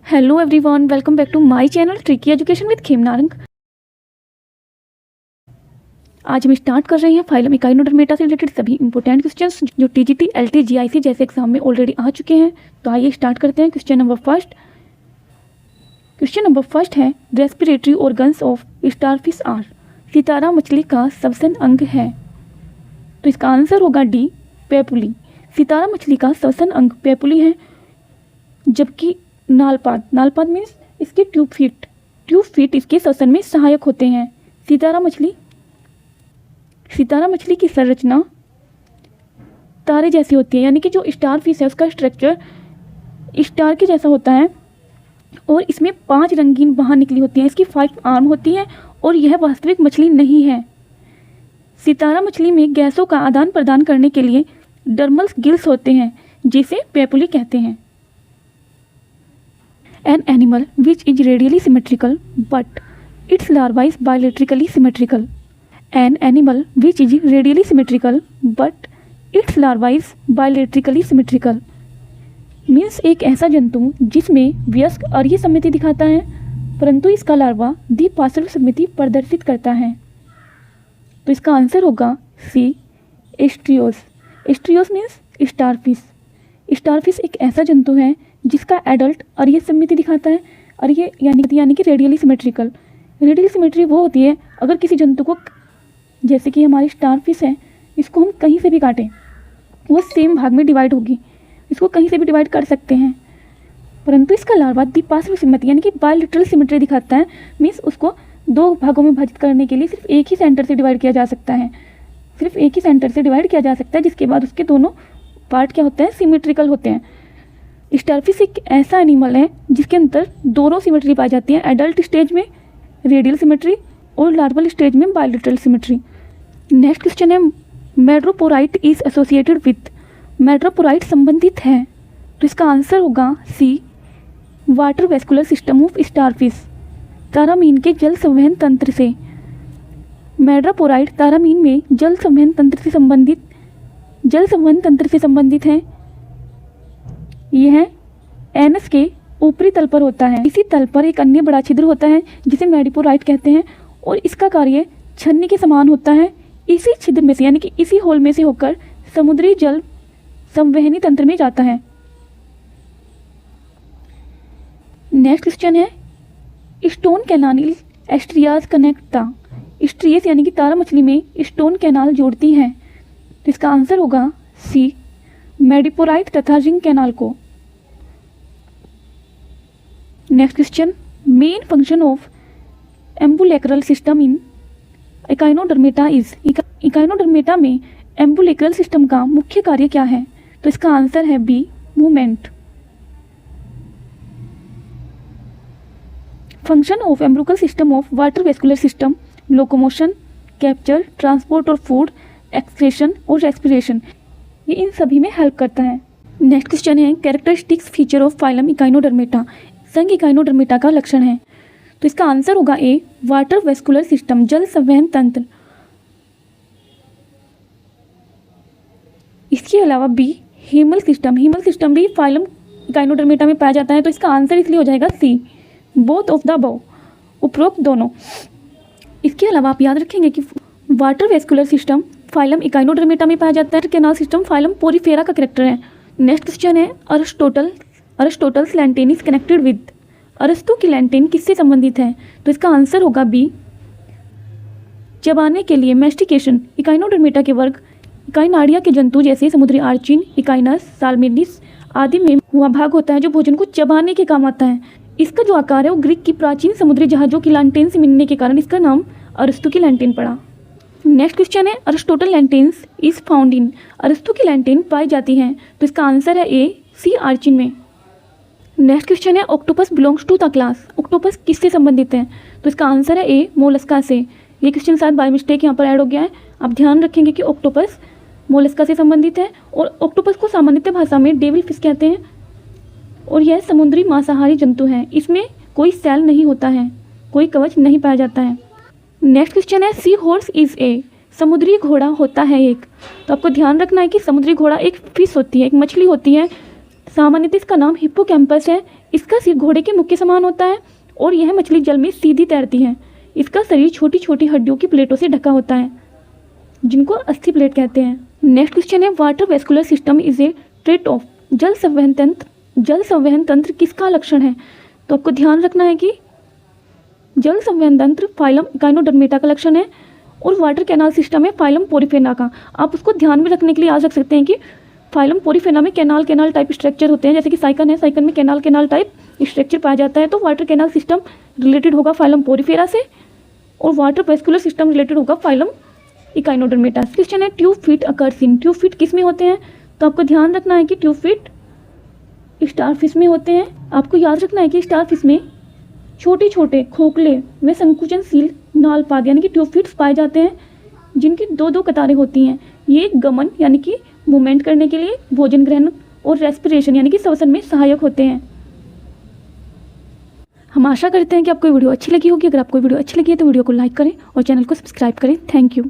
Hello everyone, welcome back to my channel tricky education with Khemnarang. आज हम start कर रहे हैं फाइलम इकाइनोडर्मेटा से रिलेटेड सभी इंपॉर्टेंट क्वेश्चंस जो टीजीटी, एलटी, जीआईसी जैसे एग्जाम में ऑलरेडी आ चुके हैं। तो आइए स्टार्ट करते हैं। क्वेश्चन नंबर फर्स्ट है respiratory organs of starfish are. सितारा मछली का सबसन अंग है। तो इसका आंसर होगा डी, पेपुली। सितारा मछली का सबसन अंग पेपुली है, जबकि नालपाद मीन्स इसके ट्यूब फीट इसके श्वसन में सहायक होते हैं। सितारा मछली की संरचना तारे जैसी होती है, यानी कि जो स्टार फिश है उसका स्ट्रक्चर स्टार के जैसा होता है और इसमें 5 रंगीन बाहें निकली होती हैं। इसकी 5 आर्म होती हैं और यह वास्तविक मछली नहीं है। सितारा मछली में गैसों का आदान प्रदान करने के लिए डर्मल गिल्स होते हैं, जिसे पेपुली कहते हैं। An animal which is radially symmetrical but its larva is bilaterally symmetrical. An animal which is radially symmetrical but its larva is bilaterally symmetrical means एक ऐसा जंतु जिसमें वयस्क अरीय सममिति दिखाता है परंतु इसका लार्वा द्विपार्श्व सममिति प्रदर्शित करता है। तो इसका आंसर होगा सी, एस्ट्रियोस। एस्ट्रियोस मीन्स स्टारफिश। स्टारफिश एक ऐसा जंतु है जिसका एडल्ट अरीय सममिति दिखाता है। अरीय यानी कि रेडियली सिमेट्रिकल। रेडियली सिमेट्री वो होती है अगर किसी जंतु को, जैसे कि हमारी स्टारफिश है, इसको हम कहीं से भी काटें वो सेम भाग में डिवाइड होगी। इसको कहीं से भी डिवाइड कर सकते हैं, परंतु इसका लार्वा द्विपार्श्व सममिति यानी कि बायलैटरल सिमेट्री दिखाता है। मीन्स उसको 2 भागों में विभाजित करने के लिए सिर्फ एक ही सेंटर से डिवाइड किया जा सकता है। जिसके बाद उसके दोनों पार्ट क्या होते हैं, सिमेट्रिकल होते हैं। स्टारफिश एक ऐसा एनिमल है जिसके अंदर दोनों सिमेट्री पाई जाती है, एडल्ट स्टेज में रेडियल सिमेट्री और लार्वल स्टेज में बायलैटरल सिमेट्री। नेक्स्ट क्वेश्चन है madreporite is associated with. Madreporite संबंधित है, तो इसका आंसर होगा C, water vascular system of starfish. तारामीन के जल संवहन तंत्र से। मैड्रोपोराइट तारामीन में जल संवहन तंत्र से संबंधित है। यह एनस के ऊपरी तल पर होता है। इसी तल पर एक अन्य बड़ा छिद्र होता है जिसे मैडिपोराइट कहते हैं और इसका कार्य छन्नी के समान होता है। इसी छिद्र में से यानी कि इसी होल में से होकर समुद्री जल संवहनी तंत्र में जाता है। नेक्स्ट क्वेश्चन है स्टोन कैनाल एस्ट्रियाज कनेक्टा। स्ट्रियस यानी कि तारा मछली में स्टोन कैनाल जोड़ती है, तो इसका आंसर होगा सी, मैडिपोराइट तथा रिंग कैनाल को। Next question main function of ambulacral system in Echinodermata is. Echinodermata में एम्बुलेक्रल सिस्टम का मुख्य कार्य क्या है, तो इसका आंसर है B, movement. Function of ambulacral system of water vascular system locomotion, capture, transport और फूड एक्सक्रेशन और रेस्पिरेशन, ये इन सभी में हेल्प करता है। नेक्स्ट क्वेश्चन है characteristics feature of phylum Echinodermata. संघ इकाइनोडर्मेटा का लक्षण है, तो इसका आंसर होगा ए, वाटर वेस्कुलर सिस्टम जल संवहन तंत्र। इसके अलावा बी, हीमल सिस्टम भी फाइलम इकाइनोडर्मेटा में पाया जाता है, तो इसका आंसर इसलिए हो जाएगा सी, बोथ ऑफ द अबव, उपरोक्त दोनों। इसके अलावा आप याद रखेंगे कि water vascular system phylum Echinodermata में पाया जाता है। कैनाल सिस्टम फाइलम पोरीफेरा का कैरेक्टर है। नेक्स्ट क्वेश्चन है अरिस्टोटल्स लैंटेन इज कनेक्टेड विद। अरस्तु की लैंटेन किससे संबंधित है, तो इसका आंसर होगा बी, चबाने के लिए मैस्टिकेशन। इकाइनोडर्मेटा के वर्ग इकाइनाडिया के जंतु जैसे समुद्री आर्चिन, इकाइनस, साल्मेनिस आदि में हुआ भाग होता है जो भोजन को चबाने के काम आता है। इसका जो आकार है वो ग्रीक की प्राचीन समुद्री जहाज़ों की लैंटेन से मिलने के कारण इसका नाम अरस्तु की लैंटेन पड़ा। नेक्स्ट क्वेश्चन है अरिस्टोटल लैंटेन्स इज फाउंड इन। अरस्तु की लैंटेन पाई जाती हैं, तो इसका आंसर है ए, सी आर्चिन में। नेक्स्ट क्वेश्चन है octopus belongs to the class. Octopus किससे संबंधित है, तो इसका आंसर है ए, मोलस्का से। ये क्वेश्चन शायद बाय मिस्टेक यहाँ पर ऐड हो गया है। आप ध्यान रखेंगे कि ऑक्टोपस मोलस्का से संबंधित है और ऑक्टोपस को सामान्यतः भाषा में डेविल फिश कहते हैं और यह समुद्री मांसाहारी जंतु है। इसमें कोई सेल नहीं होता है, कोई कवच नहीं पाया जाता है। नेक्स्ट क्वेश्चन है सी हॉर्स इज ए। समुद्री घोड़ा होता है एक, तो आपको ध्यान रखना है कि समुद्री घोड़ा एक फिश होती है, एक मछली होती है। सामान्यतः इसका नाम हिप्पोकैम्पस है। इसका सिर घोड़े के मुख के समान होता है और यह मछली जल में सीधी तैरती है। इसका शरीर छोटी छोटी हड्डियों की प्लेटों से ढका होता है जिनको अस्थि प्लेट कहते हैं। नेक्स्ट क्वेश्चन है, water vascular system is a trait of. जल संवहन तंत्र किसका लक्षण है? तो आपको ध्यान रखना है कि जल संवहन तंत्र फाइलम इकाइनोडर्मेटा का लक्षण है और वाटर कैनाल सिस्टम है फाइलम पोरिफेरा का। आप उसको ध्यान में रखने के लिए याद रख सकते हैं कि फाइलम पोरिफेरा में कैनाल टाइप स्ट्रक्चर होते हैं, जैसे कि साइकन है, साइकन में कैनाल टाइप स्ट्रक्चर पाया जाता है। तो वाटर कैनाल सिस्टम रिलेटेड होगा फाइलम पोरिफेरा से और वाटर वेस्कुलर सिस्टम रिलेटेड होगा फाइलम इकाइनोडर्मेटा। क्वेश्चन है, tube feet occurs in. Tube feet किस में होते हैं? तो आपको ध्यान रखना है कि ट्यूब फीट स्टारफिश में होते हैं। आपको याद रखना है कि स्टारफिश में छोटे छोटे खोखले व संकुचनशील नाल पाद यानी कि ट्यूब फीट्स पाए जाते हैं जिनकी दो दो कतारें होती हैं। ये गमन यानी कि मूवमेंट करने के लिए, भोजन ग्रहण और रेस्पिरेशन यानी कि श्वसन में सहायक होते हैं। हम आशा करते हैं कि आपको वीडियो अच्छी लगी होगी। अगर आपको वीडियो अच्छी लगी है तो वीडियो को लाइक करें और चैनल को सब्सक्राइब करें। Thank you.